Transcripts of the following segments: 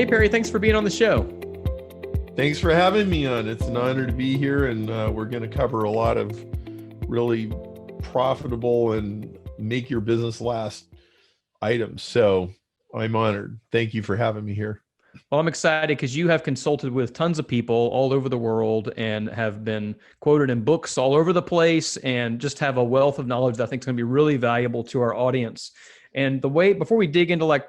Hey, Perry, thanks for being on the show. Thanks for having me on. It's an honor to be here, and we're going to cover a lot of really profitable and make your business last items. So I'm honored. Thank you for having me here. Well, I'm excited because you have consulted with tons of people all over the world and have been quoted in books all over the place and just have a wealth of knowledge that I think is going to be really valuable to our audience. And the way, before we dig into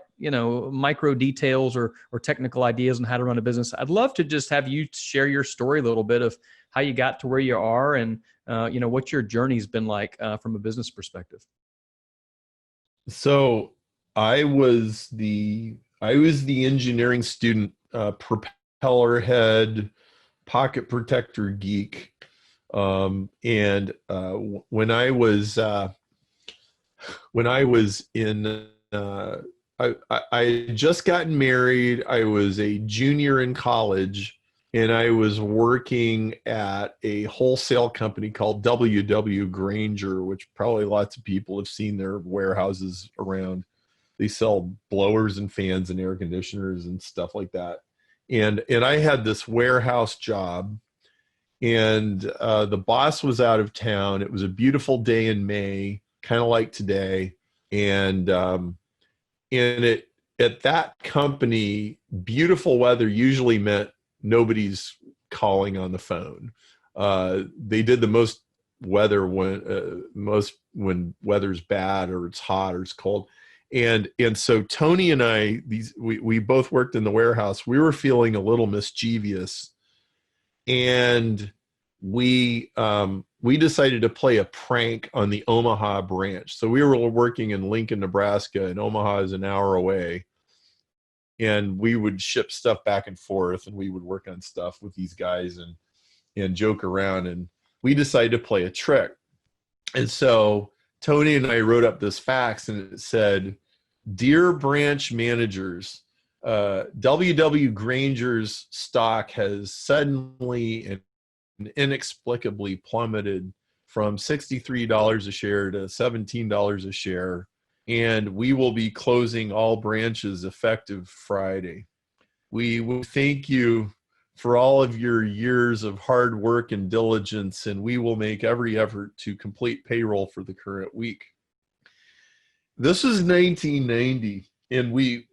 micro details or technical ideas on how to run a business, I'd love to just have you share your story a little bit of how you got to where you are and, what your journey's been like from a business perspective. So I was the engineering student, propeller head, pocket protector geek. When I was in, I had just gotten married. I was a junior in college, and I was working at a wholesale company called W.W. Granger, which probably lots of people have seen their warehouses around. They sell blowers and fans and air conditioners and stuff like that. And I had this warehouse job, and the boss was out of town. It was a beautiful day in May, kind of like today. And at that company, beautiful weather usually meant nobody's calling on the phone. They did the most weather when weather's bad or it's hot or it's cold. And so Tony and I, we both worked in the warehouse. We were feeling a little mischievous, and we decided to play a prank on the Omaha branch. So we were working in Lincoln, Nebraska, and Omaha is an hour away. And we would ship stuff back and forth, and we would work on stuff with these guys and joke around. And we decided to play a trick. And so Tony and I wrote up this fax, and it said, "Dear branch managers, W.W. Granger's stock has suddenly and inexplicably plummeted from $63 a share to $17 a share, and we will be closing all branches effective Friday. We will thank you for all of your years of hard work and diligence, and we will make every effort to complete payroll for the current week." This is 1990, and we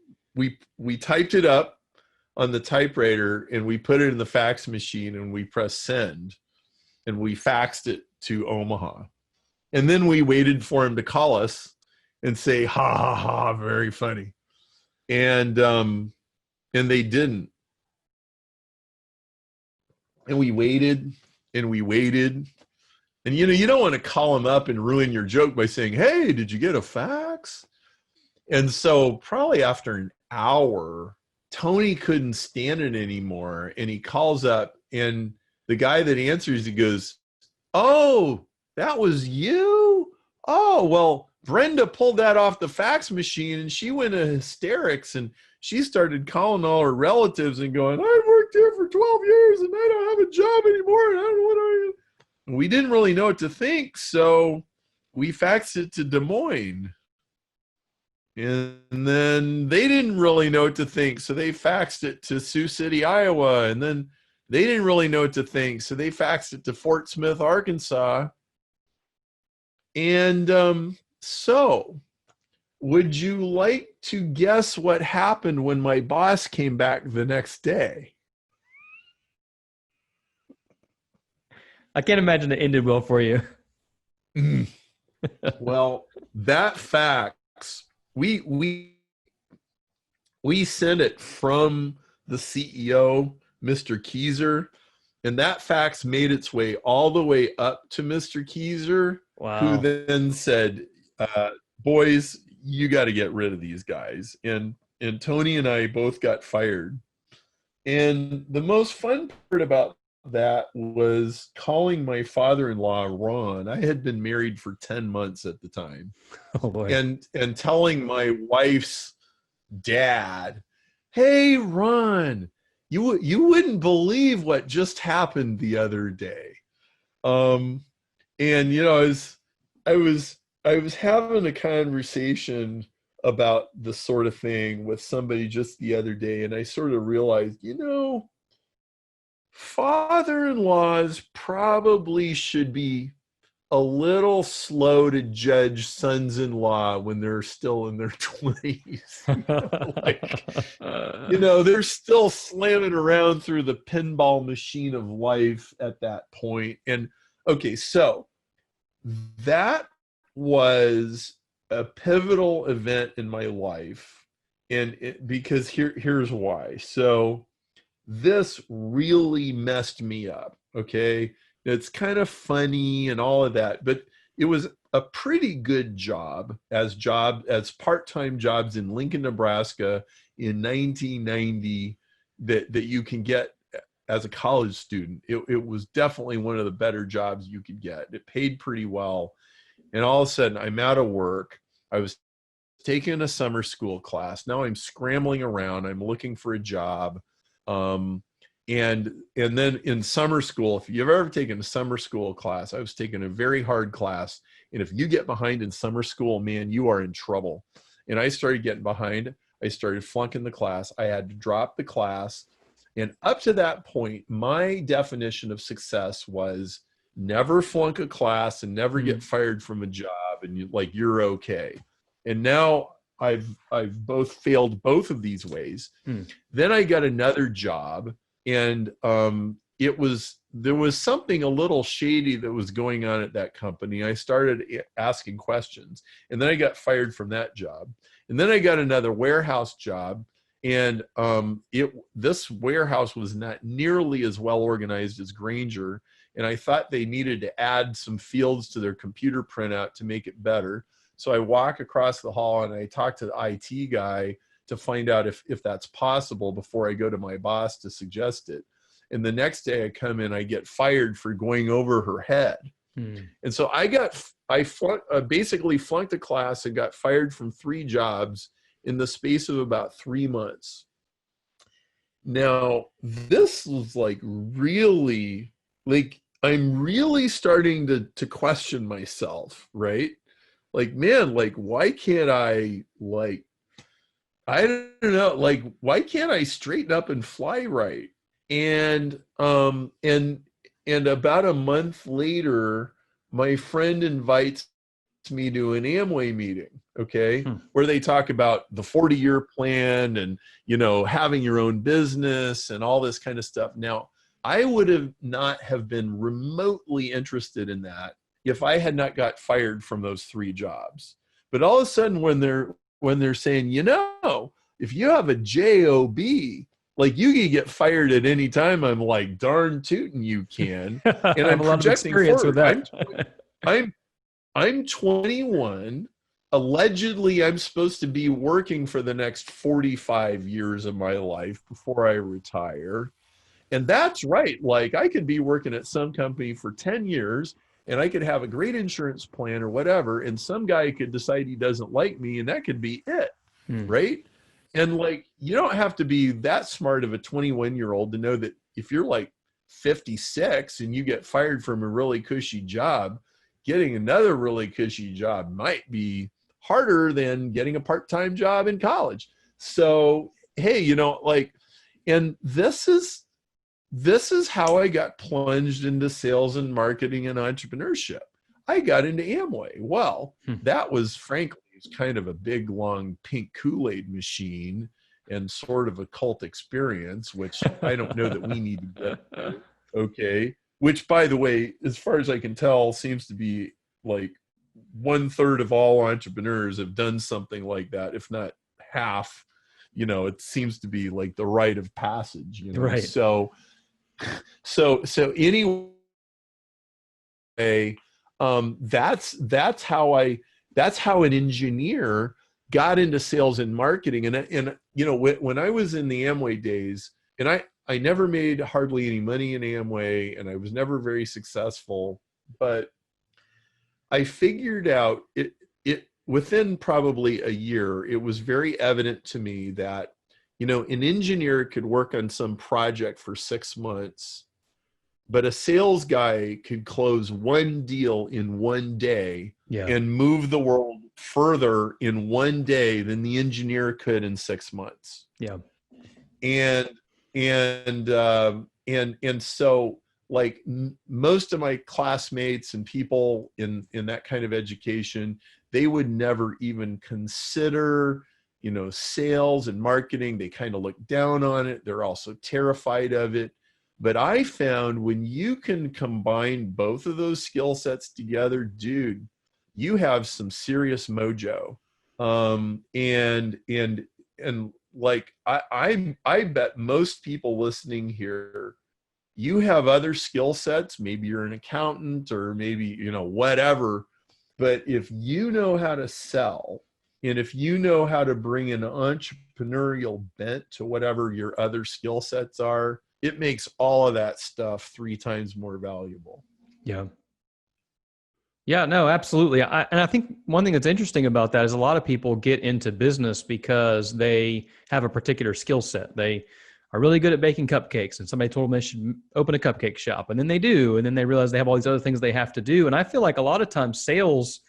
typed it up on the typewriter, and we put it in the fax machine, and we pressed send, and we faxed it to Omaha. And then we waited for him to call us and say, "Ha ha ha, very funny." And they didn't. And we waited and we waited. And you don't want to call him up and ruin your joke by saying, "Hey, did you get a fax?" And so probably after an hour, Tony couldn't stand it anymore. And he calls up, and the guy that answers, he goes, "Oh, that was you? Oh, well, Brenda pulled that off the fax machine, and she went into hysterics, and she started calling all her relatives and going, 'I've worked here for 12 years and I don't have a job anymore. And I don't know what I am.'" We didn't really know what to think, so we faxed it to Des Moines. And then they didn't really know what to think, so they faxed it to Sioux City, Iowa. And then they didn't really know what to think, so they faxed it to Fort Smith, Arkansas. And so would you like to guess what happened when my boss came back the next day? I can't imagine it ended well for you. Well, that fax, we sent it from the CEO, Mr. Keyser, and that fax made its way all the way up to Mr. Keyser, Wow. who then said, "Boys, you got to get rid of these guys." And Tony and I both got fired. And the most fun part about that was calling my father-in-law, Ron. I had been married for 10 months at the time. Oh boy. And telling my wife's dad, "Hey, Ron, you wouldn't believe what just happened the other day." And I was having a conversation about the sort of thing with somebody just the other day, and I sort of realized, father-in-laws probably should be a little slow to judge sons-in-law when they're still in their 20s. They're still slamming around through the pinball machine of life at that point. And okay, so that was a pivotal event in my life, and because here's why. So this really messed me up. Okay, it's kind of funny and all of that, but it was a pretty good job as part-time jobs in Lincoln, Nebraska in 1990 that you can get as a college student. It was definitely one of the better jobs you could get. It paid pretty well. And all of a sudden I'm out of work. I was taking a summer school class. Now I'm scrambling around. I'm looking for a job. And then in summer school, if you've ever taken a summer school class, I was taking a very hard class. And if you get behind in summer school, man, you are in trouble. And I started getting behind. I started flunking the class. I had to drop the class. And up to that point, my definition of success was never flunk a class and never get fired from a job, and you're okay. And now I've both failed both of these ways. Then I got another job, and there was something a little shady that was going on at that company. I started asking questions, and then I got fired from that job. And then I got another warehouse job, and this warehouse was not nearly as well organized as Granger, and I thought they needed to add some fields to their computer printout to make it better. So I walk across the hall and I talk to the IT guy to find out if that's possible before I go to my boss to suggest it. And the next day I come in, I get fired for going over her head. And so I basically flunked a class and got fired from 3 jobs in the space of about 3 months. Now, this was really, I'm really starting to question myself, right? Man, why can't I, I don't know, why can't I straighten up and fly right? And about a month later, my friend invites me to an Amway meeting, okay, where they talk about the 40-year plan and, having your own business and all this kind of stuff. Now, I would not have been remotely interested in that if I had not got fired from those 3 jobs. But all of a sudden, when they're saying, if you have a job, you can get fired at any time, I'm like, darn tootin' you can. And I'm a lot of experience forward. with that. I'm 21. Allegedly, I'm supposed to be working for the next 45 years of my life before I retire. And that's right. I could be working at some company for 10 years and I could have a great insurance plan or whatever. And some guy could decide he doesn't like me, and that could be it. Right. And you don't have to be that smart of a 21-year-old to know that if you're 56 and you get fired from a really cushy job, getting another really cushy job might be harder than getting a part-time job in college. So, hey, and this is how I got plunged into sales and marketing and entrepreneurship. I got into Amway. Well, that was frankly kind of a big, long pink Kool-Aid machine and sort of a cult experience, which I don't know that we need to get to. Okay. Which, by the way, as far as I can tell, seems to be 1/3 of all entrepreneurs have done something like that, if not half. It seems to be the rite of passage. Right. So anyway, that's how an engineer got into sales and marketing. And when I was in the Amway days, and I never made hardly any money in Amway, and I was never very successful, but I figured out it within probably a year, it was very evident to me that, an engineer could work on some project for 6 months, but a sales guy could close one deal in one day and move the world further in one day than the engineer could in 6 months. Yeah. And so like most of my classmates and people in that kind of education, they would never even consider, you know, sales and marketing. They kind of look down on it. They're also terrified of it. But I found when you can combine both of those skill sets together, dude, you have some serious mojo. And like I bet most people listening here, you have other skill sets. Maybe you're an accountant or maybe, you know, whatever. But if you know how to sell, and if you know how to bring an entrepreneurial bent to whatever your other skill sets are, it makes all of that stuff 3 times more valuable. Yeah. Yeah, no, absolutely. And I think one thing that's interesting about that is a lot of people get into business because they have a particular skill set. They are really good at baking cupcakes, and somebody told them they should open a cupcake shop, and then they do, and then they realize they have all these other things they have to do. And I feel like a lot of times sales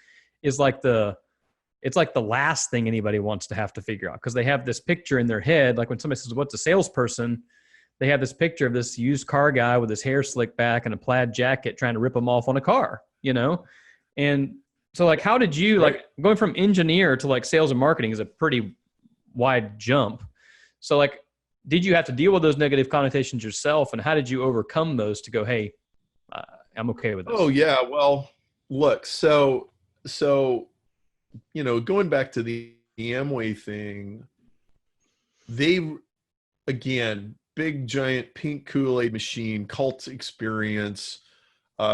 is like it's like the last thing anybody wants to have to figure out, because they have this picture in their head. Like when somebody says, "What's a salesperson?" They have this picture of this used car guy with his hair slicked back and a plaid jacket trying to rip them off on a car, you know? And so like, how did you, like, going from engineer to like sales and marketing is a pretty wide jump. So like, did you have to deal with those negative connotations yourself, and how did you overcome those to go, hey, I'm okay with this? Oh yeah. Well, look, so, you know, going back to the Amway thing, they, again, big giant pink Kool-Aid machine, cult experience.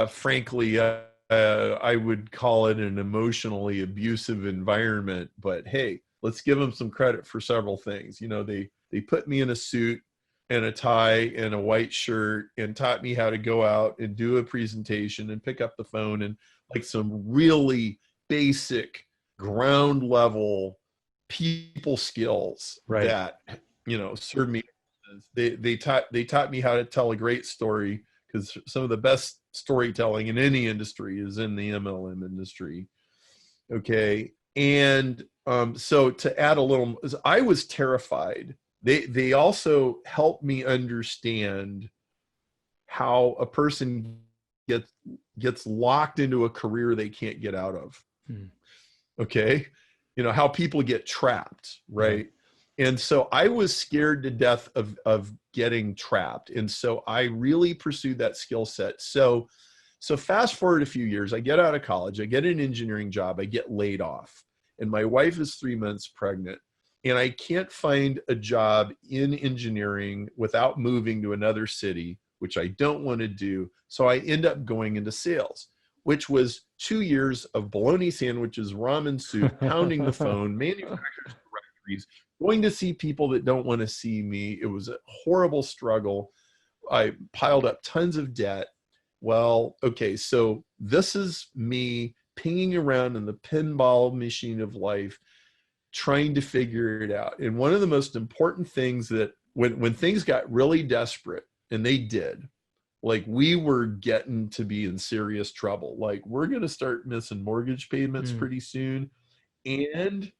Frankly, I would call it an emotionally abusive environment, but hey, let's give them some credit for several things. You know, they put me in a suit and a tie and a white shirt and taught me how to go out and do a presentation and pick up the phone, and like some really basic ground level people skills that, you know, served me. They taught me how to tell a great story, because some of the best storytelling in any industry is in the MLM industry. Okay. And so to add a little, I was terrified. They also helped me understand how a person gets locked into a career they can't get out of. Okay. You know, how people get trapped, right? And so I was scared to death of getting trapped. And so I really pursued that skill set. So fast forward a few years, I get out of college, I get an engineering job, I get laid off, and my wife is 3 months pregnant, and I can't find a job in engineering without moving to another city, which I don't want to do. So I end up going into sales, which was 2 years of bologna sandwiches, ramen soup, pounding the phone, manufacturers directories, going to see people that don't want to see me. It was a horrible struggle. I piled up tons of debt. Well, okay, so this is me pinging around in the pinball machine of life, trying to figure it out. And one of the most important things that when things got really desperate, and they did, like we were getting to be in serious trouble. Like we're going to start missing mortgage payments pretty soon. And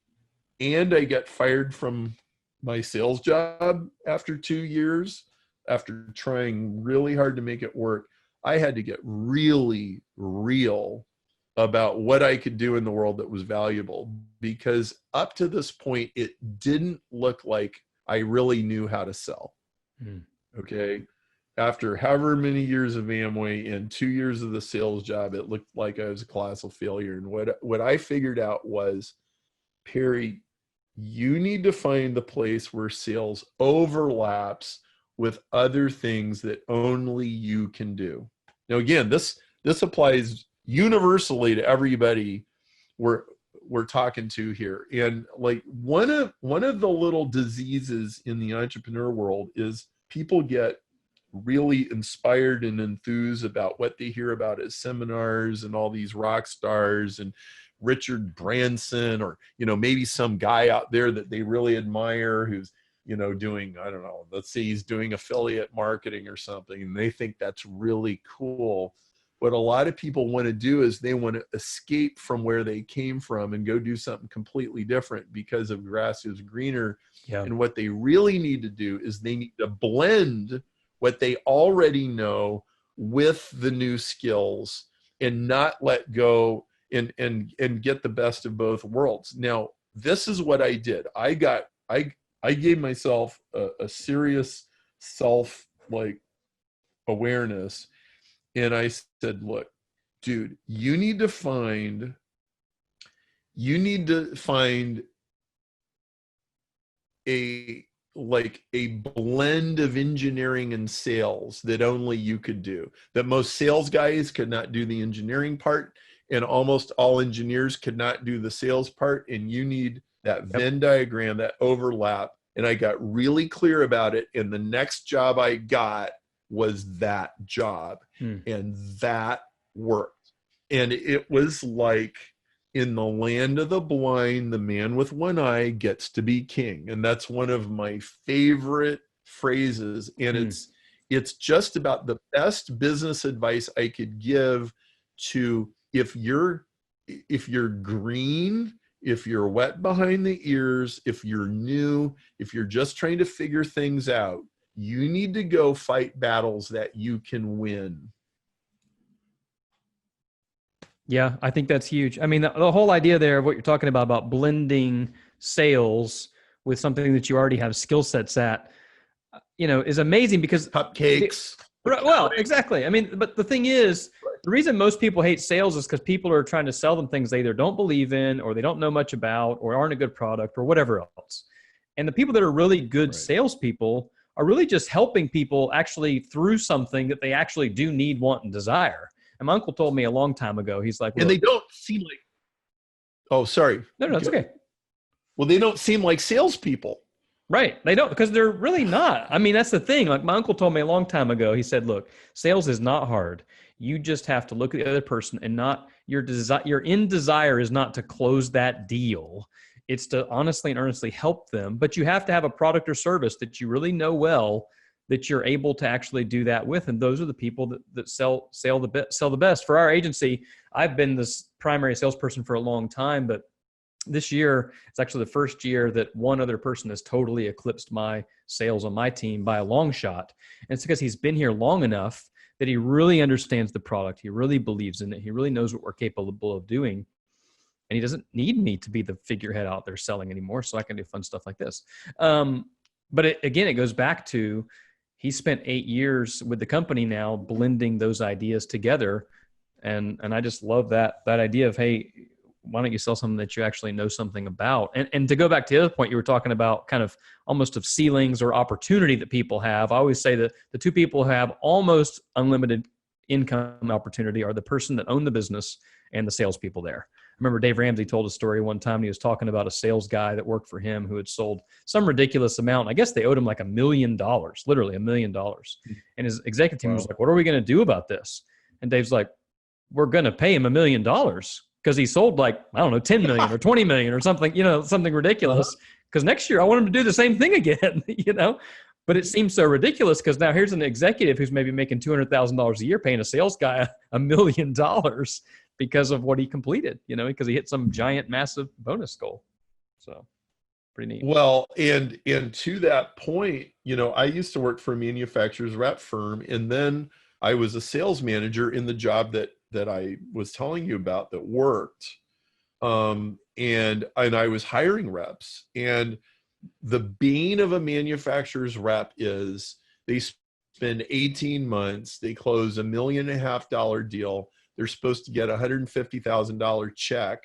I got fired from my sales job after 2 years, after trying really hard to make it work. I had to get really real about what I could do in the world that was valuable, because up to this point, it didn't look like I really knew how to sell. Okay. After however many years of Amway and 2 years of the sales job, it looked like I was a colossal failure. And what I figured out was, Perry, you need to find the place where sales overlaps with other things that only you can do. Now, again, this applies universally to everybody we're talking to here. And like one of the little diseases in the entrepreneur world is people get really inspired and enthused about what they hear about at seminars and all these rock stars and Richard Branson, or, you know, maybe some guy out there that they really admire who's, you know, doing, I don't know, let's say he's doing affiliate marketing or something, and they think that's really cool. what a lot of people want to do is they want to escape from where they came from and go do something completely different because of grass is greener. Yeah. And what they really need to do is they need to blend what they already know with the new skills and not let go and get the best of both worlds. Now, this is what I did. I gave myself a serious self awareness. And I said, look, dude, you need to find a blend of engineering and sales that only you could do, that most sales guys could not do the engineering part, and almost all engineers could not do the sales part. And you need that Venn diagram, that overlap. And I got really clear about it. And the next job I got was that job. And that worked. And it was like, in the land of the blind, the man with one eye gets to be king. And that's one of my favorite phrases. And it's just about the best business advice I could give to, if you're green, if you're wet behind the ears, if you're new, if you're just trying to figure things out, you need to go fight battles that you can win. Yeah, I think that's huge. I mean, the whole idea there of what you're talking about blending sales with something that you already have skill sets at, is amazing because cupcakes. Well, exactly. I mean, but the thing is, the reason most people hate sales is because people are trying to sell them things they either don't believe in, or they don't know much about, or aren't a good product, or whatever else. And the people that are really good salespeople are really just helping people actually through something that they actually do need, want, and desire. And my uncle told me a long time ago, he's like, and they don't seem like, oh, sorry. No, it's okay. Well, they don't seem like salespeople. Right. They don't, because they're really not. I mean, that's the thing. Like my uncle told me a long time ago, he said, look, sales is not hard. You just have to look at the other person, and not your desire. Your end desire is not to close that deal. It's to honestly and earnestly help them. But you have to have a product or service that you really know well, that you're able to actually do that with. And those are the people that sell the best. For our agency, I've been this primary salesperson for a long time, but this year, it's actually the first year that one other person has totally eclipsed my sales on my team by a long shot. And it's because he's been here long enough that he really understands the product. He really believes in it. He really knows what we're capable of doing. And he doesn't need me to be the figurehead out there selling anymore, so I can do fun stuff like this. But it goes back to, he spent 8 years with the company now blending those ideas together. And I just love that idea of, hey, why don't you sell something that you actually know something about? And to go back to the other point you were talking about, kind of almost of ceilings or opportunity that people have. I always say that the two people who have almost unlimited income opportunity are the person that owned the business and the salespeople there. I remember Dave Ramsey told a story one time. He was talking about a sales guy that worked for him who had sold some ridiculous amount. I guess they owed him like $1 million, literally $1 million. And his executive team was like, what are we going to do about this? And Dave's like, we're going to pay him $1 million. Because he sold like, I don't know, 10 million or 20 million or something, something ridiculous. Because next year I want him to do the same thing again, But it seems so ridiculous because now here's an executive who's maybe making $200,000 a year paying a sales guy $1 million because of what he completed, because he hit some giant, massive bonus goal. So pretty neat. Well, and to that point, I used to work for a manufacturer's rep firm, and then I was a sales manager in the job that I was telling you about that worked. And I was hiring reps, and the bane of a manufacturer's rep is they spend 18 months, they close $1.5 million deal. They're supposed to get $150,000 check.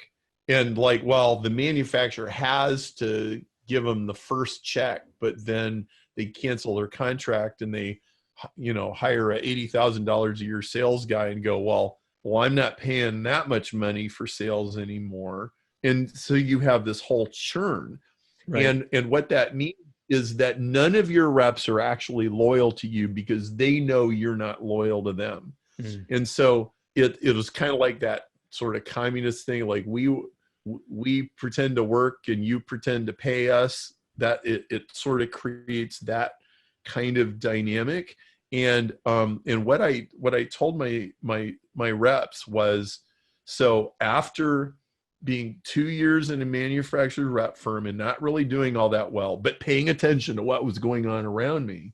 And the manufacturer has to give them the first check, but then they cancel their contract and they, hire a $80,000 a year sales guy and go, well, I'm not paying that much money for sales anymore. And so you have this whole churn. Right. And what that means is that none of your reps are actually loyal to you because they know you're not loyal to them. Mm-hmm. And so it was kind of like that sort of communist thing. Like we pretend to work and you pretend to pay us. That it sort of creates that kind of dynamic. And what I told my reps was, so after being 2 years in a manufacturer rep firm and not really doing all that well, but paying attention to what was going on around me,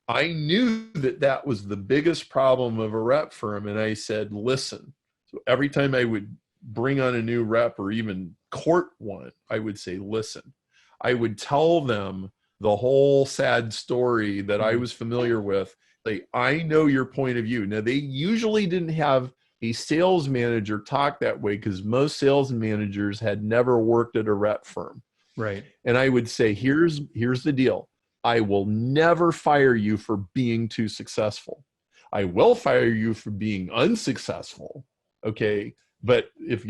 I knew that that was the biggest problem of a rep firm. And I said, listen, so every time I would bring on a new rep or even court one, I would say, listen, I would tell them the whole sad story that I was familiar with. Like, I know your point of view. Now, they usually didn't have a sales manager talk that way because most sales managers had never worked at a rep firm. Right. And I would say, here's the deal. I will never fire you for being too successful. I will fire you for being unsuccessful. Okay. But if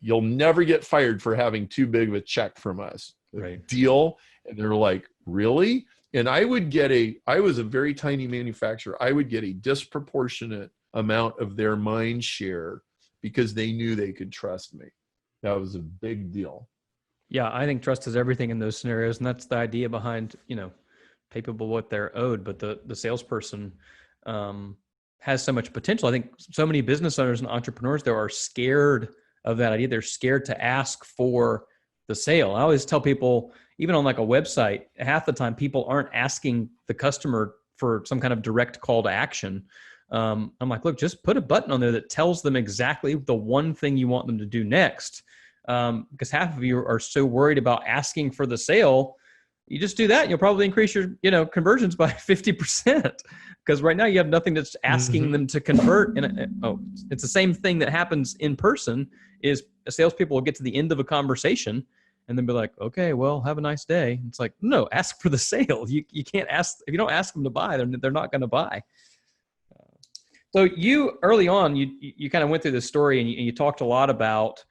you'll never get fired for having too big of a check from us. Right. Deal. And they're like, really? And I was a very tiny manufacturer. I would get a disproportionate amount of their mind share because they knew they could trust me. That was a big deal. Yeah. I think trust is everything in those scenarios. And that's the idea behind, pay people what they're owed, but the salesperson has so much potential. I think so many business owners and entrepreneurs there are scared of that idea. They're scared to ask for the sale. I always tell people, even on like a website, half the time people aren't asking the customer for some kind of direct call to action. I'm like, look, just put a button on there that tells them exactly the one thing you want them to do next. Because half of you are so worried about asking for the sale. You just do that, and you'll probably increase your, conversions by 50%. Because right now you have nothing that's asking them to convert. And it's the same thing that happens in person. Is salespeople will get to the end of a conversation and then be like, "Okay, well, have a nice day." It's like, no, ask for the sale. You can't ask if you don't ask them to buy, they're not going to buy. So you early on, you kind of went through this story and you talked a lot about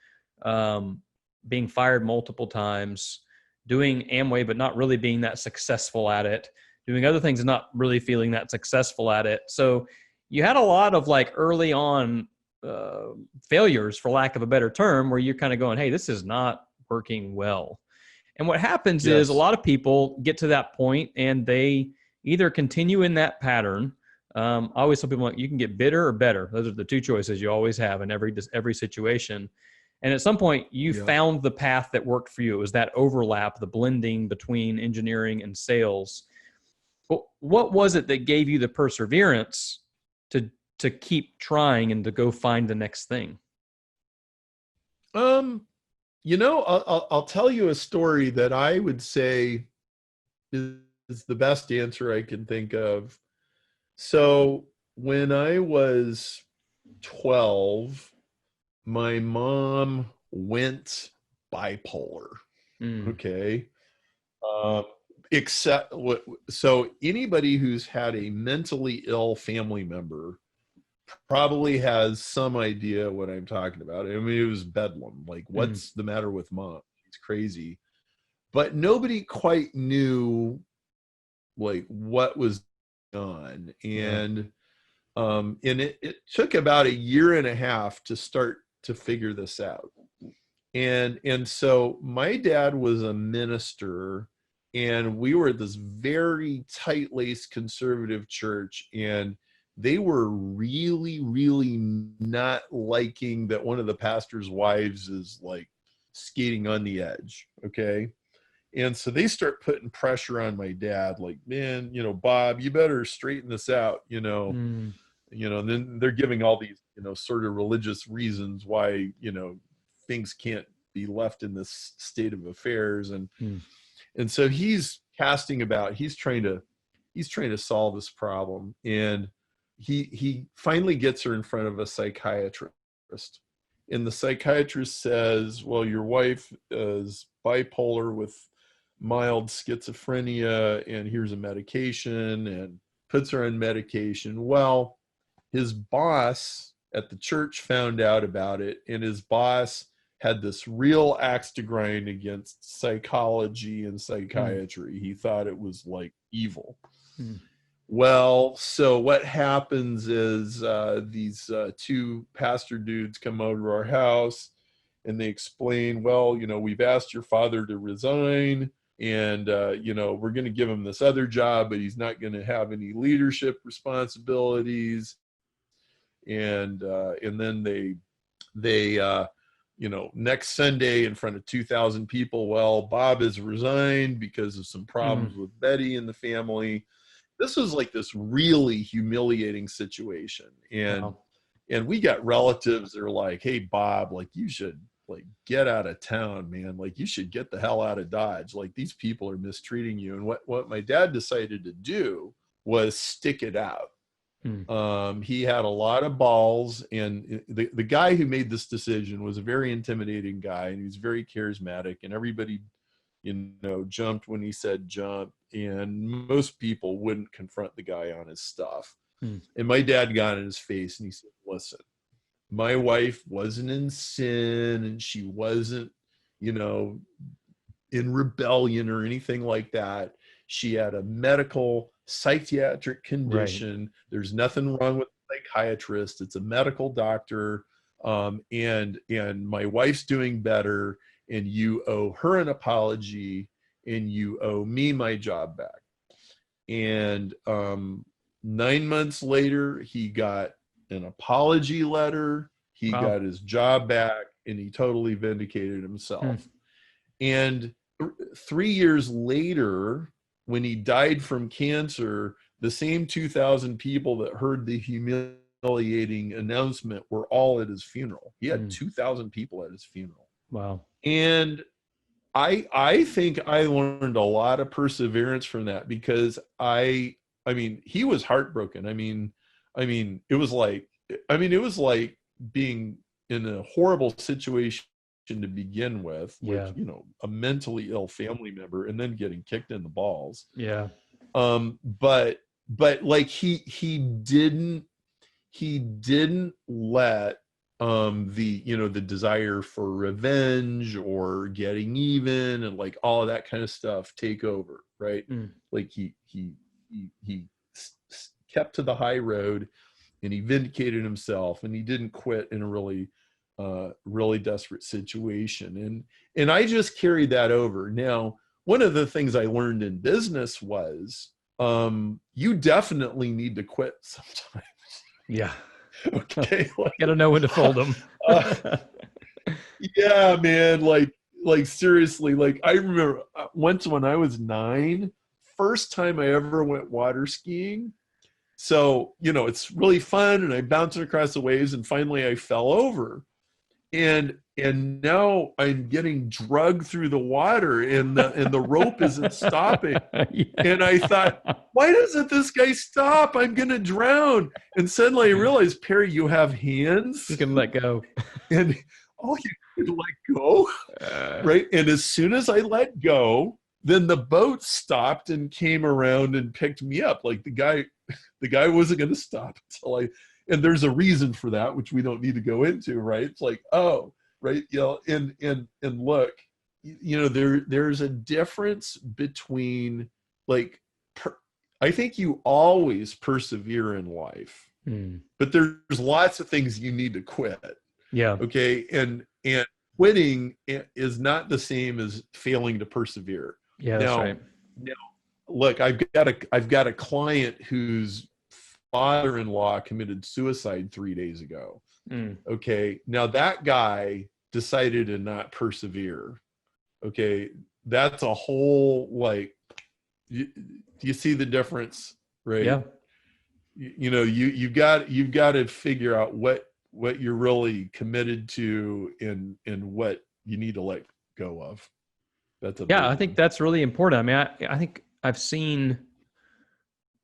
being fired multiple times, doing Amway, but not really being that successful at it, doing other things and not really feeling that successful at it. So you had a lot of like early on failures, for lack of a better term, where you're kind of going, hey, this is not working well. And what happens is a lot of people get to that point and they either continue in that pattern. I always tell people, you can get bitter or better. Those are the two choices you always have in every situation. And at some point, you found the path that worked for you. It was that overlap, the blending between engineering and sales. But what was it that gave you the perseverance to keep trying and to go find the next thing? I'll tell you a story that I would say is the best answer I can think of. So when I was 12, my mom went bipolar. Okay. So anybody who's had a mentally ill family member probably has some idea what I'm talking about. I mean, it was bedlam. Like, what's the matter with mom? She's crazy. But nobody quite knew like what was on. And it took about 1.5 years to start to figure this out. And so my dad was a minister, and we were at this very tight-laced conservative church, and they were really, really not liking that one of the pastor's wives is like skating on the edge. Okay. And so they start putting pressure on my dad, like, man, Bob, you better straighten this out, and then they're giving all these, sort of religious reasons why, things can't be left in this state of affairs. And so he's casting about, he's trying to solve this problem. And he finally gets her in front of a psychiatrist. And the psychiatrist says, well, your wife is bipolar with mild schizophrenia, and here's a medication, and puts her on medication. Well, his boss at the church found out about it, and his boss had this real axe to grind against psychology and psychiatry. He thought it was like evil. Well, so what happens is these two pastor dudes come over to our house, and they explain, well, we've asked your father to resign. and we're going to give him this other job, but he's not going to have any leadership responsibilities. And then they next Sunday in front of 2,000 people, well, Bob has resigned because of some problems with Betty in the family. This was like this really humiliating situation. And we got relatives that are like, hey, Bob, like, you should like get out of town, man. Like, you should get the hell out of Dodge. Like, these people are mistreating you. And what my dad decided to do was stick it out. He had a lot of balls, and the guy who made this decision was a very intimidating guy, and he was very charismatic, and everybody, jumped when he said jump, and most people wouldn't confront the guy on his stuff. And my dad got in his face and he said, listen, my wife wasn't in sin, and she wasn't, in rebellion or anything like that. She had a medical psychiatric condition. Right. There's nothing wrong with a psychiatrist. It's a medical doctor. And my wife's doing better, and you owe her an apology, and you owe me my job back. And 9 months later, he got an apology letter. He got his job back, and he totally vindicated himself. And 3 years later, when he died from cancer, the same 2,000 people that heard the humiliating announcement were all at his funeral. He had 2,000 people at his funeral. Wow. And I think I learned a lot of perseverance from that, because I mean, he was heartbroken. I mean, it was like being in a horrible situation to begin with a mentally ill family member, and then getting kicked in the balls. But like he didn't let the desire for revenge or getting even and like all of that kind of stuff take over, right? Like he kept to the high road, and he vindicated himself, and he didn't quit in a really desperate situation. And I just carried that over. Now, one of the things I learned in business was you definitely need to quit sometimes. Yeah. Okay. Like, gotta know when to fold them. Yeah, man. Like seriously, like I remember once when I was 9, first time I ever went water skiing. So, it's really fun, and I'm bouncing across the waves, and finally I fell over. And now I'm getting drugged through the water, and the rope isn't stopping. And I thought, why doesn't this guy stop? I'm going to drown. And suddenly I realized, Perry, you have hands. You can let go. And you can let go. Right. And as soon as I let go, then the boat stopped and came around and picked me up. Like the guy wasn't going to stop until and there's a reason for that, which we don't need to go into, right? It's like, oh, right. And look, there's a difference between I think you always persevere in life, but there's lots of things you need to quit. Yeah. Okay. And quitting is not the same as failing to persevere. Yeah, that's right. Now, look, I've got a client whose father-in-law committed suicide 3 days ago. Okay. Now that guy decided to not persevere. Okay. That's a whole, do you see the difference? Right. Yeah. You've got to figure out what you're really committed to and what you need to let go of. I think that's really important. I mean, I think I've seen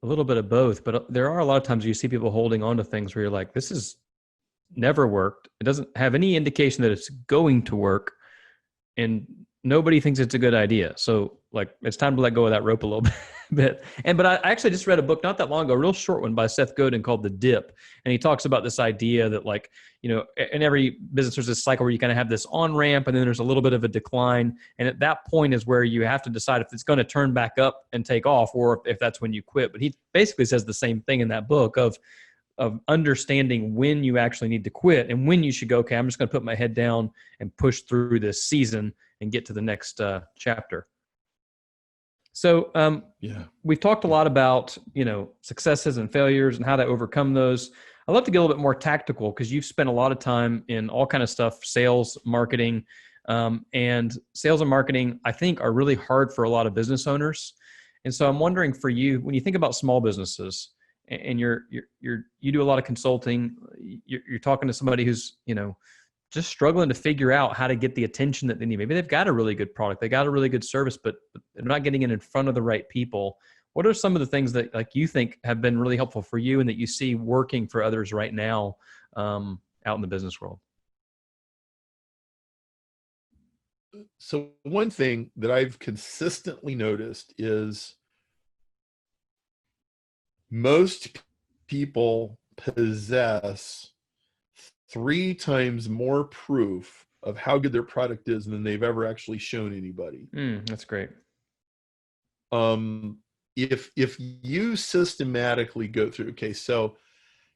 a little bit of both, but there are a lot of times you see people holding on to things where you're like, this has never worked. It doesn't have any indication that it's going to work, and nobody thinks it's a good idea. So it's time to let go of that rope a little bit. But I actually just read a book not that long ago, a real short one by Seth Godin called The Dip. And he talks about this idea that in every business, there's this cycle where you kind of have this on ramp, and then there's a little bit of a decline. And at that point is where you have to decide if it's going to turn back up and take off, or if that's when you quit. But he basically says the same thing in that book of understanding when you actually need to quit and when you should go, okay, I'm just going to put my head down and push through this season and get to the next chapter. So Yeah. we've talked a lot about, successes and failures and how to overcome those. I'd love to get a little bit more tactical because you've spent a lot of time in all kind of stuff, sales, marketing, and sales and marketing, I think, are really hard for a lot of business owners. And so I'm wondering for you, when you think about small businesses and you do a lot of consulting, you're talking to somebody who's, just struggling to figure out how to get the attention that they need. Maybe they've got a really good product, they got a really good service, but they're not getting it in front of the right people. What are some of the things that like you think have been really helpful for you and that you see working for others right now out in the business world? So one thing that I've consistently noticed is most people possess 3 times more proof of how good their product is than they've ever actually shown anybody. That's great. If you systematically go through, okay, so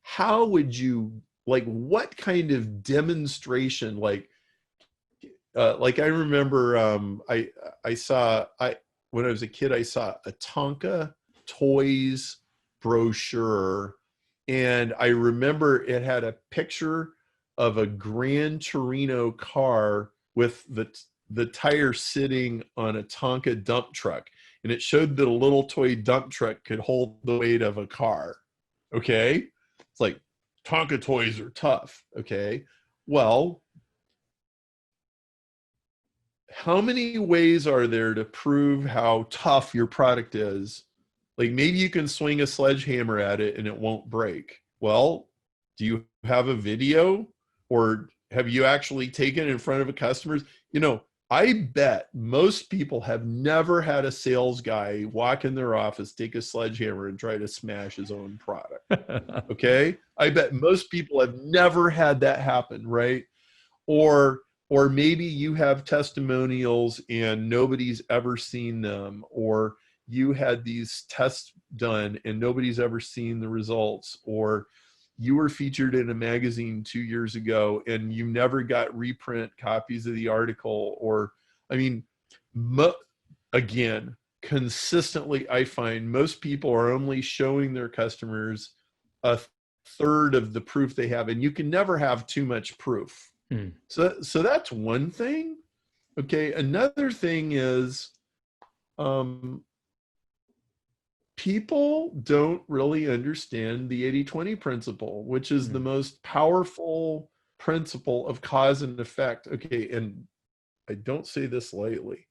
how would you, like, what kind of demonstration, like I remember I when I was a kid, I saw a Tonka toys brochure, and I remember it had a picture of a Gran Torino car with the tire sitting on a Tonka dump truck, and it showed that a little toy dump truck could hold the weight of a car. Okay, it's like Tonka toys are tough. Okay, well, how many ways are there to prove how tough your product is? Like, maybe you can swing a sledgehammer at it and it won't break. Well, do you have a video, or have you actually taken it in front of a customer? I bet most people have never had a sales guy walk in their office, take a sledgehammer and try to smash his own product. Okay? I bet most people have never had that happen, right? Or maybe you have testimonials and nobody's ever seen them, or you had these tests done and nobody's ever seen the results, or you were featured in a magazine 2 years ago and you never got reprint copies of the article. Or, I mean, again, consistently, I find most people are only showing their customers a third of the proof they have, and you can never have too much proof. So that's one thing. Okay, another thing is people don't really understand the 80-20 principle, which is the most powerful principle of cause and effect. Okay, and I don't say this lightly.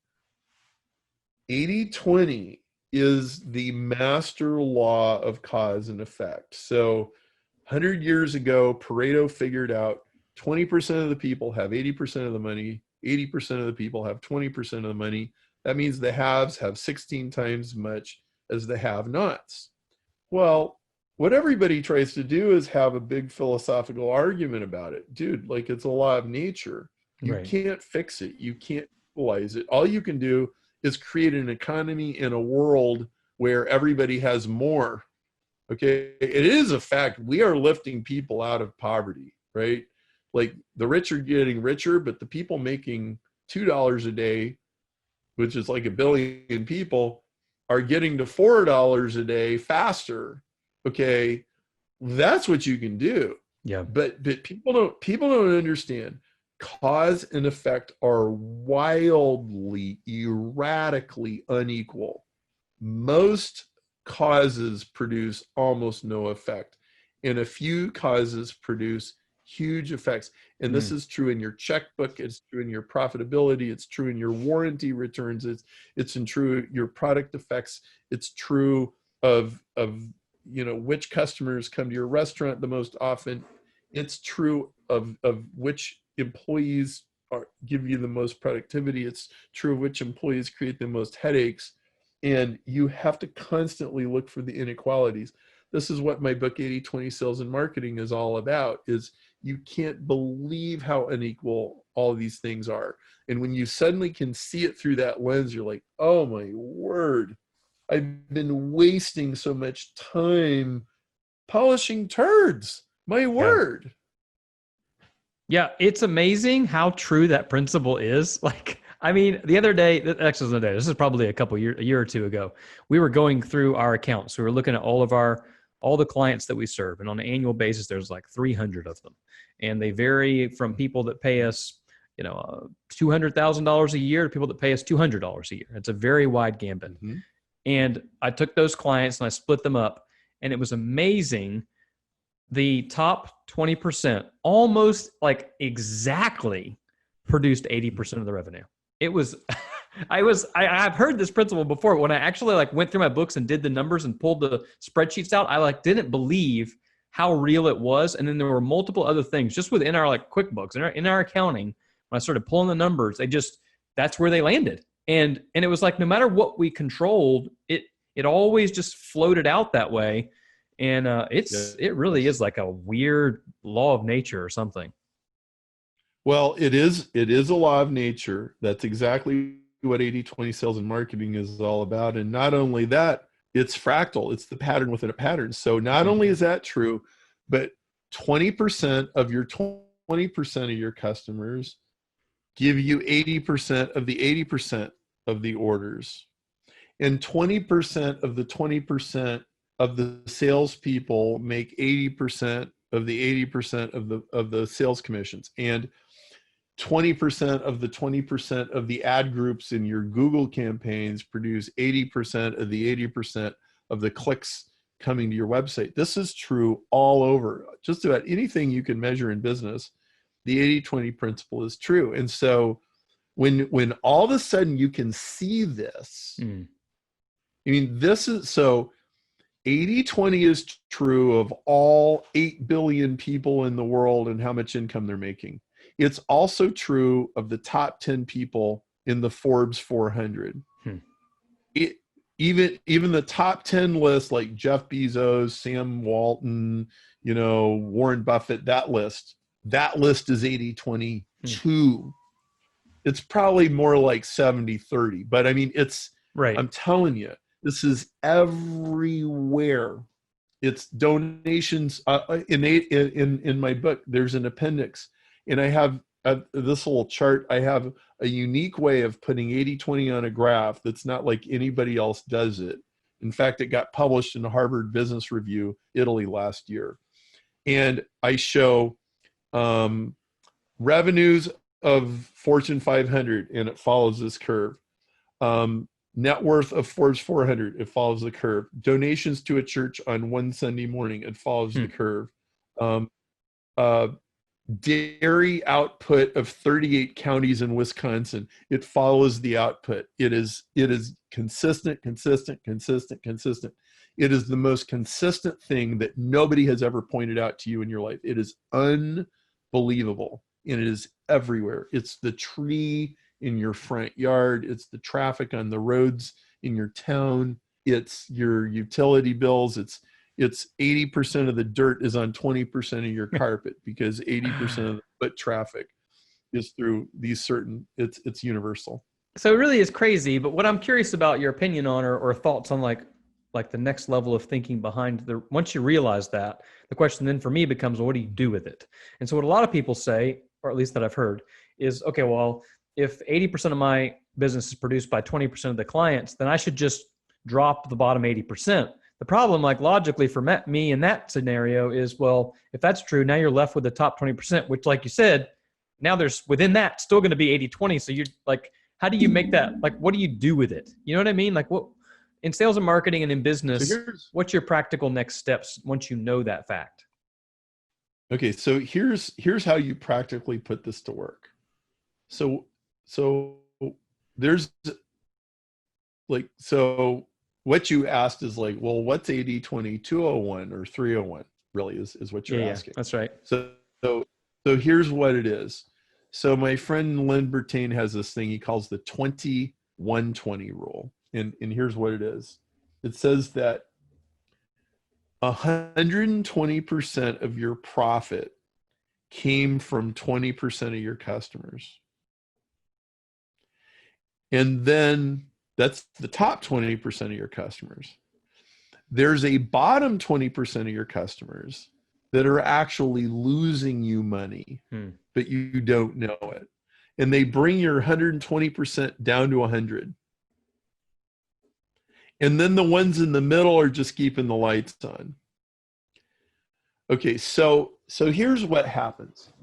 80-20 is the master law of cause and effect. So 100 years ago, Pareto figured out 20% of the people have 80% of the money, 80% of the people have 20% of the money. That means the haves have 16 times as much as the have-nots. Well, what everybody tries to do is have a big philosophical argument about it. Dude, like, it's a law of nature. You can't fix it. You can't equalize it. All you can do is create an economy in a world where everybody has more. Okay, it is a fact. We are lifting people out of poverty, right? Like, the rich are getting richer, but the people making $2 a day, which is like a billion people, are getting to $4 a day faster. Okay, that's what you can do. Yeah. But people don't understand. Cause and effect are wildly, erratically unequal. Most causes produce almost no effect, and a few causes produce huge effects. And this is true in your checkbook, it's true in your profitability, it's true in your warranty returns, it's in true your product effects, it's true of which customers come to your restaurant the most often, it's true of which employees give you the most productivity, it's true of which employees create the most headaches. And you have to constantly look for the inequalities. This is what my book 80-20 Sales and Marketing is all about, is you can't believe how unequal all of these things are. And when you suddenly can see it through that lens, you're like, oh my word, I've been wasting so much time polishing turds. My word. Yeah, it's amazing how true that principle is. Like, I mean, the other day, actually, the other day, this is probably a year or two ago. We were going through our accounts. We were looking at all the clients that we serve, and on an annual basis, there's like 300 of them, and they vary from people that pay us, $200,000 a year to people that pay us $200 a year. It's a very wide gambit. Mm-hmm. And I took those clients and I split them up, and it was amazing. The top 20% almost like exactly produced 80% of the revenue. It was, I've heard this principle before. When I actually like went through my books and did the numbers and pulled the spreadsheets out, I like didn't believe how real it was. And then there were multiple other things just within our like QuickBooks, in our accounting. When I started pulling the numbers, that's where they landed. And it was like, no matter what we controlled, it always just floated out that way. And it really is like a weird law of nature or something. Well, it is a law of nature. That's exactly what 80/20 sales and marketing is all about. And not only that, it's fractal. It's the pattern within a pattern. So not only is that true, but 20% of your 20% of your customers give you 80% of the 80% of the orders. And 20% of the 20% of the salespeople make 80% of the 80% of the sales commissions. And 20% of the 20% of the ad groups in your Google campaigns produce 80% of the 80% of the clicks coming to your website. This is true all over. Just about anything you can measure in business, the 80/20 principle is true. And so when all of a sudden you can see this, I mean, this is so 80/20 is true of all 8 billion people in the world and how much income they're making. It's also true of the top 10 people in the Forbes 400. Even the top 10 list, like Jeff Bezos, Sam Walton, Warren Buffett, that list is 80/20 too. It's probably more like 70/30, but I mean, right. I'm telling you, this is everywhere. It's donations. In my book, there's an appendix, and I have this little chart. I have a unique way of putting 80/20 on a graph that's not like anybody else does it. In fact, it got published in the Harvard Business Review, Italy, last year. And I show revenues of Fortune 500, and it follows this curve. Net worth of Forbes 400, it follows the curve. Donations to a church on one Sunday morning, it follows the curve. Dairy output of 38 counties in Wisconsin, it follows the output. It is consistent. It is the most consistent thing that nobody has ever pointed out to you in your life. It is unbelievable, and it is everywhere. It's the tree in your front yard. It's the traffic on the roads in your town. It's your utility bills. It's 80% of the dirt is on 20% of your carpet, because 80% of the foot traffic is through these certain, it's universal. So it really is crazy. But what I'm curious about your opinion on, or thoughts on like the next level of thinking behind once you realize that, the question then for me becomes, well, what do you do with it? And so what a lot of people say, or at least that I've heard, is, okay, well, if 80% of my business is produced by 20% of the clients, then I should just drop the bottom 80%. The problem, like logically for me in that scenario, is, well, if that's true, now you're left with the top 20%, which, like you said, now there's within that still going to be 80/20. So you're like, how do you make that? Like, what do you do with it? You know what I mean? Like, what in sales and marketing and in business, what's your practical next steps once you know that fact? Okay, so here's how you practically put this to work. So there's like, so what you asked is like, well, what's 80/20 201 or 301 really is what you're asking. That's right. So here's what it is. So my friend Lynn Bertain has this thing he calls the 20-120 rule. And here's what it is. It says that 120% of your profit came from 20% of your customers. And then that's the top 20% of your customers. There's a bottom 20% of your customers that are actually losing you money, but you don't know it. and they bring your 120% down to 100. And then the ones in the middle are just keeping the lights on. Okay, so here's what happens.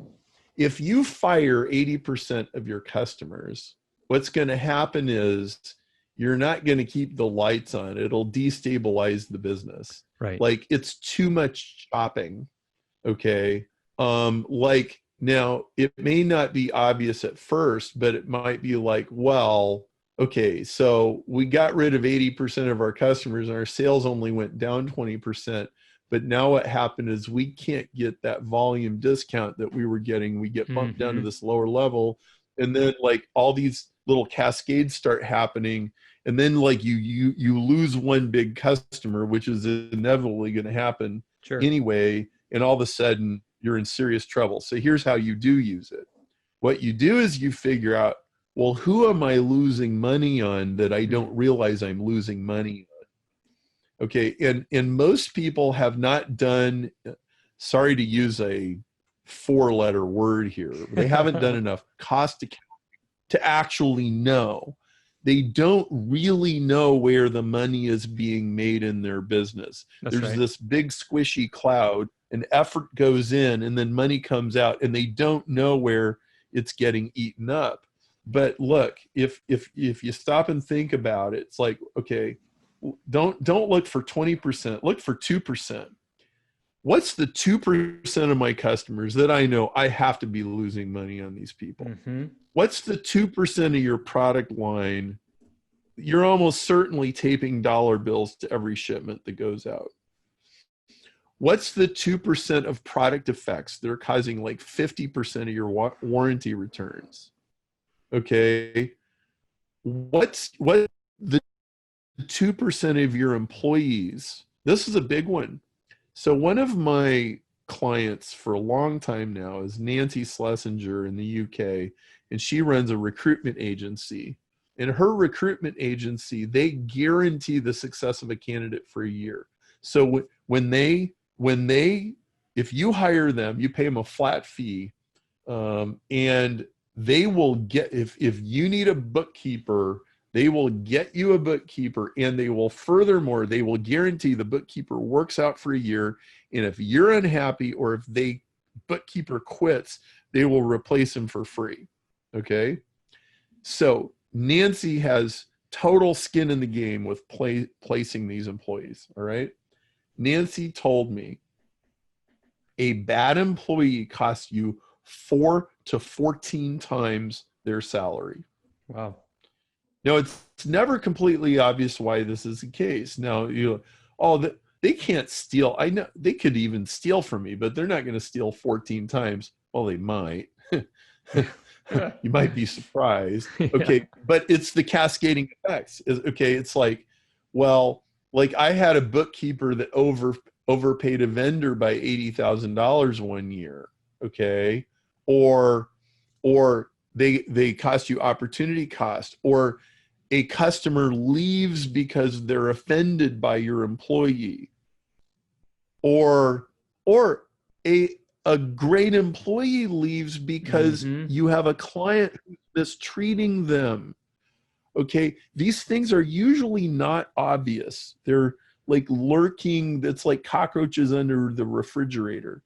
If you fire 80% of your customers, what's going to happen is you're not going to keep the lights on. It'll destabilize the business. Right. Like, it's too much shopping. Okay. Like, now it may not be obvious at first, but it might be like, well, okay, so we got rid of 80% of our customers and our sales only went down 20%. But now what happened is we can't get that volume discount that we were getting. We get bumped down to this lower level. And then like all these little cascades start happening. And then like you lose one big customer, which is inevitably going to happen anyway. And all of a sudden you're in serious trouble. So here's how you do use it. What you do is you figure out, well, who am I losing money on that I don't realize I'm losing money on? Okay, and most people have not done, sorry to use a 4-letter word here, but they haven't done enough cost accounting to actually know. They don't really know where the money is being made in their business. There's this big squishy cloud, and effort goes in, and then money comes out, and they don't know where it's getting eaten up. But look, if you stop and think about it, it's like, okay, don't look for 20%, look for 2%. What's the 2% of my customers that I know I have to be losing money on these people? What's the 2% of your product line you're almost certainly taping dollar bills to every shipment that goes out? What's the 2% of product defects that are causing like 50% of your warranty returns? Okay. What the 2% of your employees? This is a big one. So one of my clients for a long time now is Nancy Schlesinger in the UK, and she runs a recruitment agency. In her recruitment agency, they guarantee the success of a candidate for a year. So when they, if you hire them, you pay them a flat fee, and they will get, if you need a bookkeeper, they will get you a bookkeeper, and they will, furthermore, they will guarantee the bookkeeper works out for a year. And if you're unhappy, or if the bookkeeper quits, they will replace him for free. Okay. So Nancy has total skin in the game with placing these employees. All right. Nancy told me a bad employee costs you 4 to 14 times their salary. Wow. Now, it's never completely obvious why this is the case. Now, they can't steal. I know they could even steal from me, but they're not going to steal 14 times. Well, they might. You might be surprised. Okay, but it's the cascading effects. Okay, it's like, well, like I had a bookkeeper that overpaid a vendor by $80,000 one year. Okay, or they cost you opportunity cost, or a customer leaves because they're offended by your employee, or a great employee leaves because you have a client who's mistreating them. Okay, these things are usually not obvious. They're like lurking. That's like cockroaches under the refrigerator.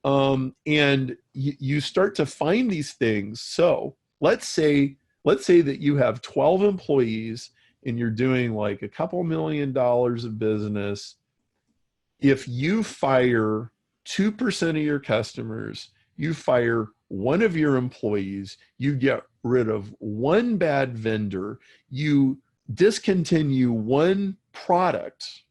And you start to find these things. So let's say that you have 12 employees and you're doing like a couple $1 million of business. If you fire 2% of your customers, you fire one of your employees, you get rid of one bad vendor, you discontinue one product,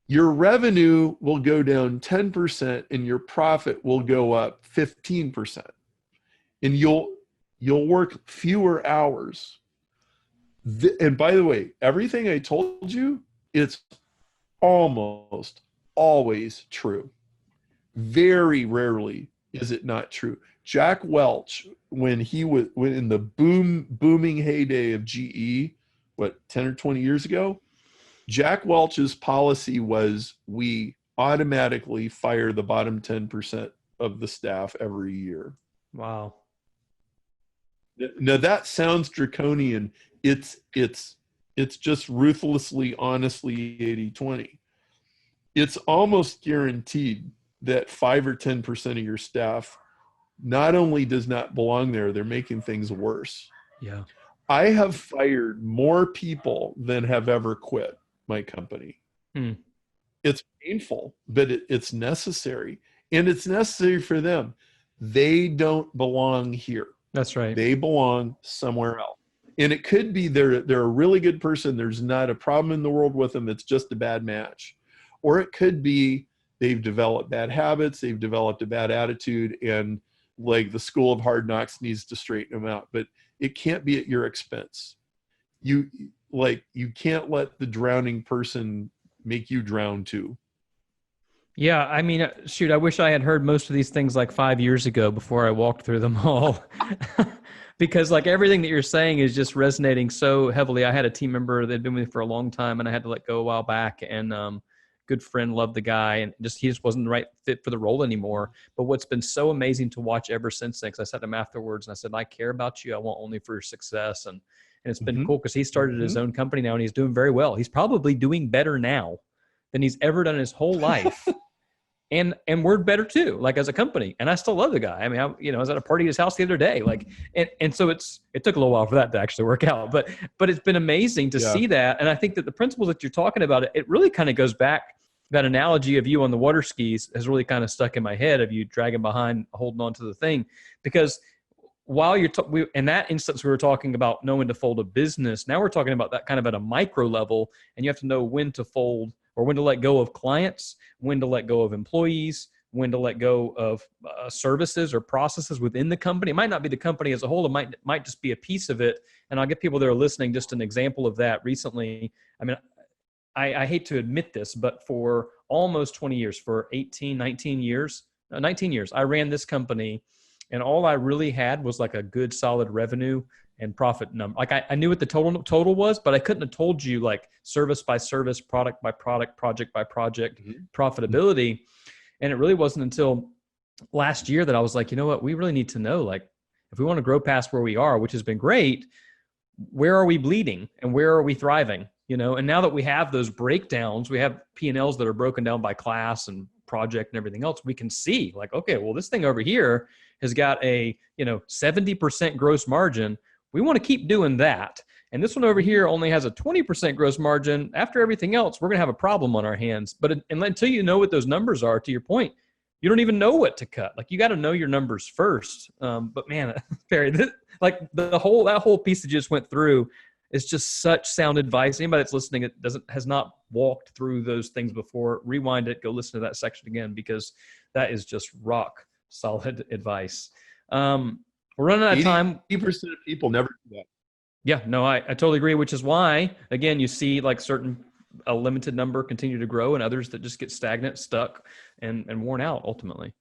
your revenue will go down 10% and your profit will go up 15%. And you'll work fewer hours. And by the way, everything I told you, it's almost always true. Very rarely is it not true. Jack Welch, when in the booming heyday of GE, 10 or 20 years ago, Jack Welch's policy was we automatically fire the bottom 10% of the staff every year. Wow. Now that sounds draconian. It's just ruthlessly, honestly 80/20. It's almost guaranteed that 5 or 10% of your staff not only does not belong there, they're making things worse. Yeah. I have fired more people than have ever quit my company. Hmm. It's painful, but it's necessary. And it's necessary for them. They don't belong here. That's right. They belong somewhere else. And it could be they're a really good person. There's not a problem in the world with them. It's just a bad match. Or it could be they've developed bad habits. They've developed a bad attitude. And like the school of hard knocks needs to straighten them out. But it can't be at your expense. You can't let the drowning person make you drown too. Yeah, I mean, shoot, I wish I had heard most of these things like 5 years ago before I walked through them all. Because like everything that you're saying is just resonating so heavily. I had a team member that had been with me for a long time and I had to let go a while back, and good friend, loved the guy, and he just wasn't the right fit for the role anymore. But what's been so amazing to watch ever since then, because I said to him afterwards and I said, I care about you. I want only for your success. And it's been cool because he started his own company now and he's doing very well. He's probably doing better now than he's ever done his whole life. And we're better too, like as a company. And I still love the guy. I mean, I was at a party at his house the other day, like, and so it took a little while for that to actually work out, but it's been amazing to see that. And I think that the principles that you're talking about, it really kind of goes back. That analogy of you on the water skis has really kind of stuck in my head, of you dragging behind, holding on to the thing, because while in that instance, we were talking about knowing to fold a business. Now we're talking about that kind of at a micro level, and you have to know when to fold or when to let go of clients, when to let go of employees, when to let go of services or processes within the company. It might not be the company as a whole. It might just be a piece of it. And I'll give people that are listening just an example of that. Recently, I mean, I hate to admit this, but for almost 20 years, for 19 years, I ran this company, and all I really had was like a good solid revenue and profit number. Like I knew what the total was, but I couldn't have told you like service by service, product by product, project by project profitability. And it really wasn't until last year that I was like, you know what, we really need to know, like, if we want to grow past where we are, which has been great, where are we bleeding and where are we thriving? And now that we have those breakdowns, we have P&Ls that are broken down by class and project and everything else, we can see like, okay, well, this thing over here has got a, 70% gross margin. We want to keep doing that. And this one over here only has a 20% gross margin. After everything else, we're going to have a problem on our hands. But until you know what those numbers are, to your point, you don't even know what to cut. Like, you got to know your numbers first. But man, Barry, that whole piece that you just went through is just such sound advice. Anybody that's listening that has not walked through those things before, rewind it, go listen to that section again, because that is just rock solid advice. We're running out of time. 80% of people never do that. Yeah, no, I totally agree, which is why, again, you see like a limited number continue to grow and others that just get stagnant, stuck, and worn out ultimately.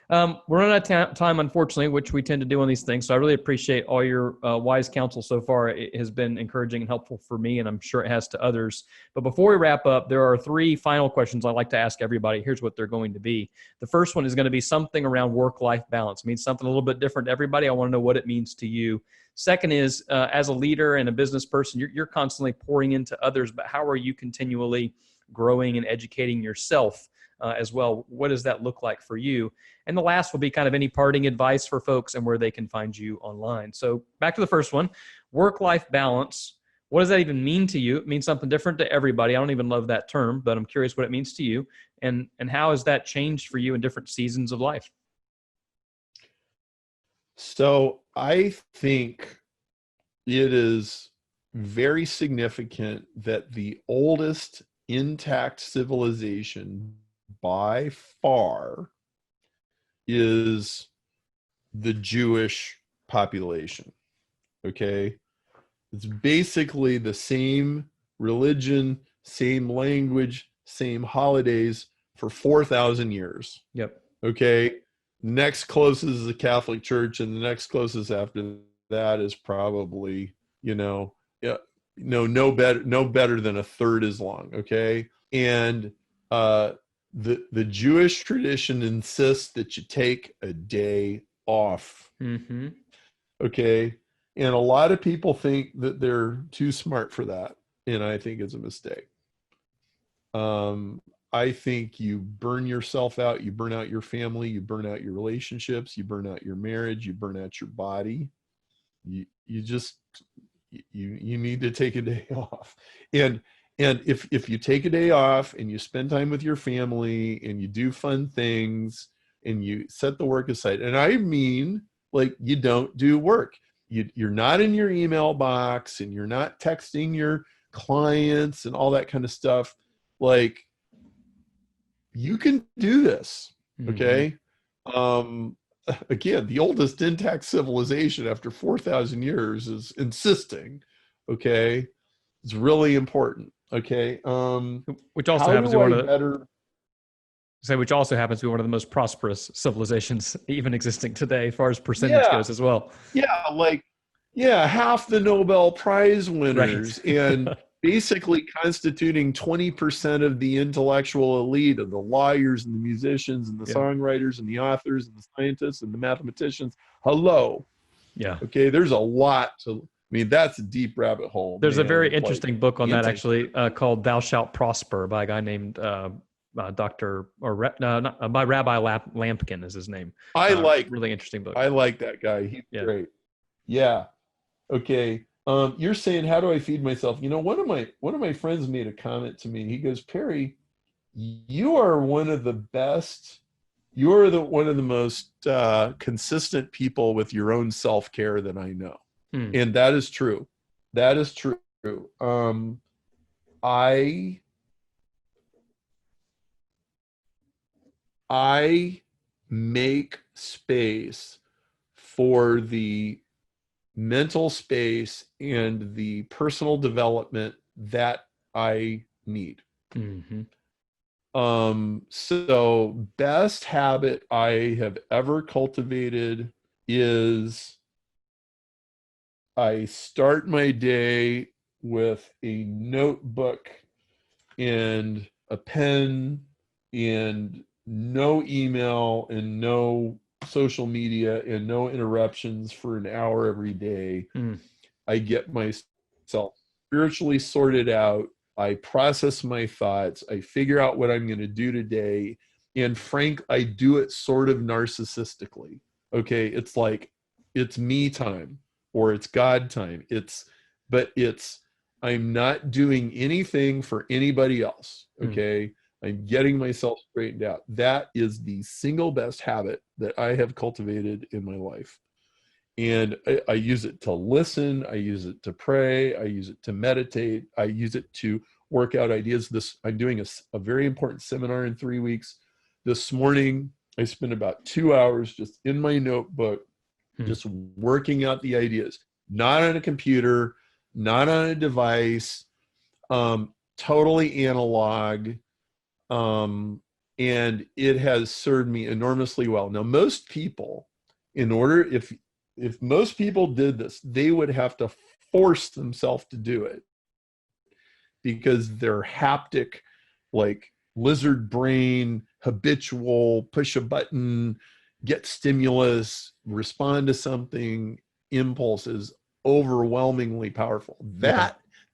We're running out of time, unfortunately, which we tend to do on these things. So I really appreciate all your wise counsel so far. It has been encouraging and helpful for me, and I'm sure it has to others. But before we wrap up, there are 3 final questions I like to ask everybody. Here's what they're going to be. The first one is going to be something around work-life balance. It means something a little bit different to everybody. I want to know what it means to you. Second is, as a leader and a business person, you're constantly pouring into others, but how are you continually growing and educating yourself as well? What does that look like for you? And the last will be kind of any parting advice for folks and where they can find you online. So back to the first one, work-life balance. What does that even mean to you? It means something different to everybody. I don't even love that term, but I'm curious what it means to you. And how has that changed for you in different seasons of life? So I think it is very significant that the oldest intact civilization by far is the Jewish population. Okay. It's basically the same religion, same language, same holidays for 4,000 years. Yep. Okay. Next closest is the Catholic Church, and the next closest after that is probably, no better than a third Islam. Okay. And, the Jewish tradition insists that you take a day off. Okay. And a lot of people think that they're too smart for that. And I think it's a mistake. Um, I think you burn yourself out. You burn out your family. You burn out your relationships. You burn out your marriage. You burn out your body. You just, you need to take a day off. And if you take a day off and you spend time with your family and you do fun things and you set the work aside, and I mean, like, you don't do work. You're not in your email box and you're not texting your clients and all that kind of stuff. Like, you can do this. Okay. Again, the oldest intact civilization after 4,000 years is insisting. Okay. It's really important. Okay. Which also How happens to do be one I of the, better? say, which also happens to be one of the most prosperous civilizations even existing today, as far as percentage Yeah. goes as well. Yeah. Like, yeah, half the Nobel Prize Right. winners and basically constituting 20% of the intellectual elite of the lawyers and the musicians and the Yeah. songwriters and the authors and the scientists and the mathematicians. Hello. Yeah. Okay. There's a lot to, I mean, that's a deep rabbit hole, There's a man, very of like interesting book on that, anti. actually, called "Thou Shalt Prosper" by a guy named Doctor or not, by Rabbi Lampkin is his name. I like, Really interesting book. I like that guy. He's Yeah. great. Yeah. Okay. You're saying, how do I feed myself? You know, one of my friends made a comment to me. He goes, Perry, you are one of the best. You're one of the most consistent people with your own self-care that I know. And that is true. That is true. I I make space for the mental space and the personal development that I need. So best habit I have ever cultivated is I start my day with a notebook and a pen and no email and no social media and no interruptions for an hour every day. I get myself spiritually sorted out. I process my thoughts. I figure out what I'm going to do today. And Frank, I do it sort of narcissistically. Okay. It's like, it's me time or it's God time. I'm not doing anything for anybody else. Okay. I'm getting myself straightened out. That is the single best habit that I have cultivated in my life. And I use it to listen. I use it to pray. I use it to meditate. I use it to work out ideas. I'm doing a very important seminar in 3 weeks. This morning, I spent about 2 hours just in my notebook, just working out the ideas, not on a computer, not on a device, totally analog. And it has served me enormously well. Now, most people, if most people did this, they would have to force themselves to do it because they're haptic, like lizard brain, habitual, push a button, get stimulus, respond to something, impulse is overwhelmingly powerful.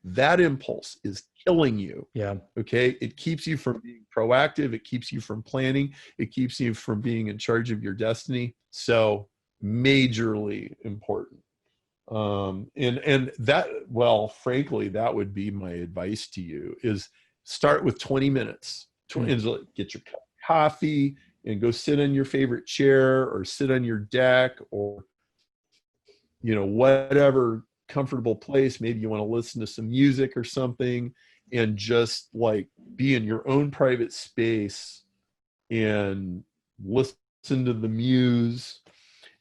That impulse is killing you. Yeah. Okay. It keeps you from being proactive. It keeps you from planning. It keeps you from being in charge of your destiny. So majorly important. And that, well, frankly, that would be my advice to you is start with 20 minutes, get your cup of coffee and go sit on your favorite chair or sit on your deck or, whatever comfortable place. Maybe you want to listen to some music or something and just like be in your own private space and listen to the muse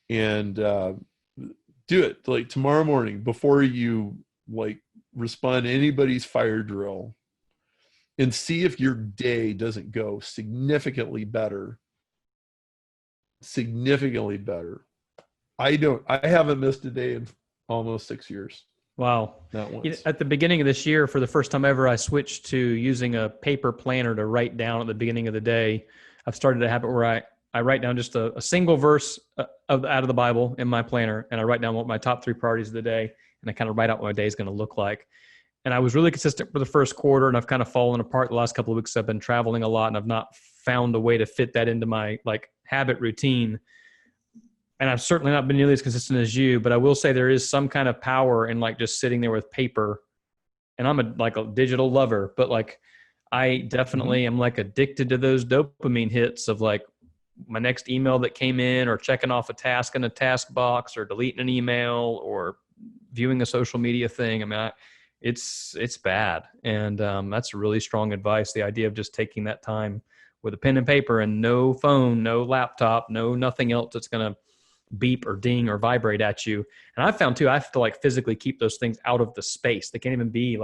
and do it like tomorrow morning before you like respond to anybody's fire drill and see if your day doesn't go significantly better. I haven't missed a day in almost 6 years. Wow. Not once. At the beginning of this year, for the first time ever, I switched to using a paper planner to write down at the beginning of the day. I've started a habit where I write down just a single verse out of the Bible in my planner, and I write down what my top 3 priorities of the day, and I kind of write out what my day is going to look like. And I was really consistent for the first quarter, and I've kind of fallen apart the last couple of weeks. I've been traveling a lot, and I've not found a way to fit that into my habit routine. And I've certainly not been nearly as consistent as you, but I will say there is some kind of power in just sitting there with paper. And I'm a digital lover, but I definitely am addicted to those dopamine hits of my next email that came in, or checking off a task in a task box, or deleting an email, or viewing a social media thing. I mean, it's bad. And that's really strong advice. The idea of just taking that time with a pen and paper, and no phone, no laptop, no nothing else that's going to beep or ding or vibrate at you. And I've found too, I have to physically keep those things out of the space. They can't even be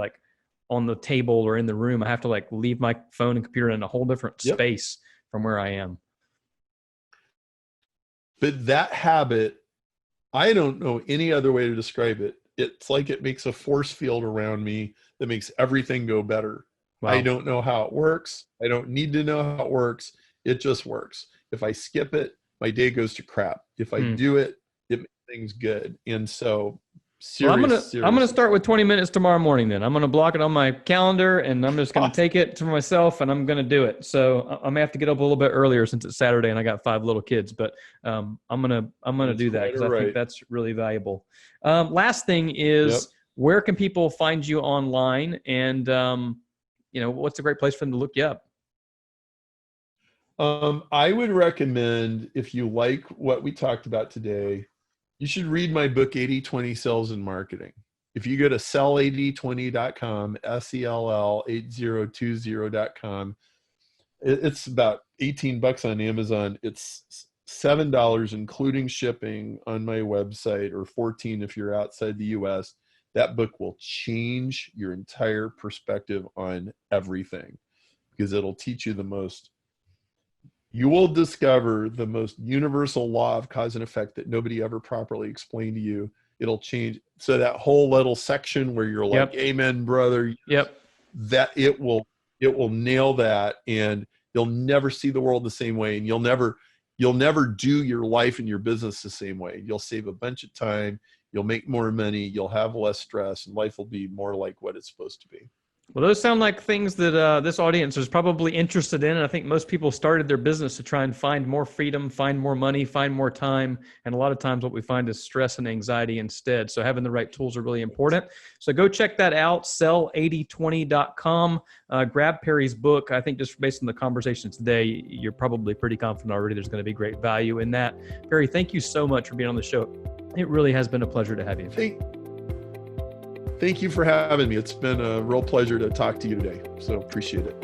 on the table or in the room. I have to leave my phone and computer in a whole different space from where I am. But that habit, I don't know any other way to describe it. It's it makes a force field around me that makes everything go better. Wow. I don't know how it works. I don't need to know how it works. It just works. If I skip it, my day goes to crap. If I do it, it makes things good. And so I'm gonna start with 20 minutes tomorrow morning. Then I'm gonna block it on my calendar, and I'm just gonna take it to myself, and I'm gonna do it. So I may have to get up a little bit earlier since it's Saturday and I got 5 little kids, but I'm gonna do that, because I think that's really valuable. Last thing is, where can people find you online, and what's a great place for them to look you up? I would recommend, if you like what we talked about today, you should read my book, 80/20 Sales and Marketing. If you go to sell8020.com, SELL8020.com, it's about $18 on Amazon. It's $7 including shipping on my website, or $14 if you're outside the US. That book will change your entire perspective on everything, because it'll teach you you will discover the most universal law of cause and effect that nobody ever properly explained to you. It'll change. So that whole little section where you're amen, brother. That it will nail that, and you'll never see the world the same way. And you'll never do your life and your business the same way. You'll save a bunch of time. You'll make more money. You'll have less stress, and life will be more like what it's supposed to be. Well, those sound like things that this audience is probably interested in. And I think most people started their business to try and find more freedom, find more money, find more time. And a lot of times what we find is stress and anxiety instead. So having the right tools are really important. So go check that out, sell8020.com. Grab Perry's book. I think just based on the conversation today, you're probably pretty confident already there's going to be great value in that. Perry, thank you so much for being on the show. It really has been a pleasure to have you. Thank you for having me. It's been a real pleasure to talk to you today. So appreciate it.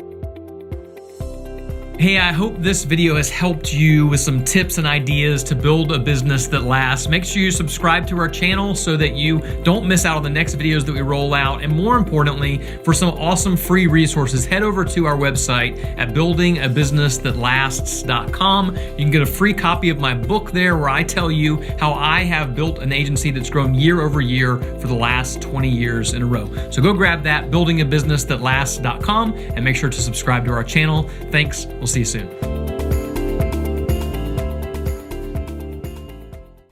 Hey, I hope this video has helped you with some tips and ideas to build a business that lasts. Make sure you subscribe to our channel so that you don't miss out on the next videos that we roll out. And more importantly, for some awesome free resources, head over to our website at buildingabusinessthatlasts.com. You can get a free copy of my book there, where I tell you how I have built an agency that's grown year over year for the last 20 years in a row. So go grab that, buildingabusinessthatlasts.com, and make sure to subscribe to our channel. Thanks. We'll see you soon.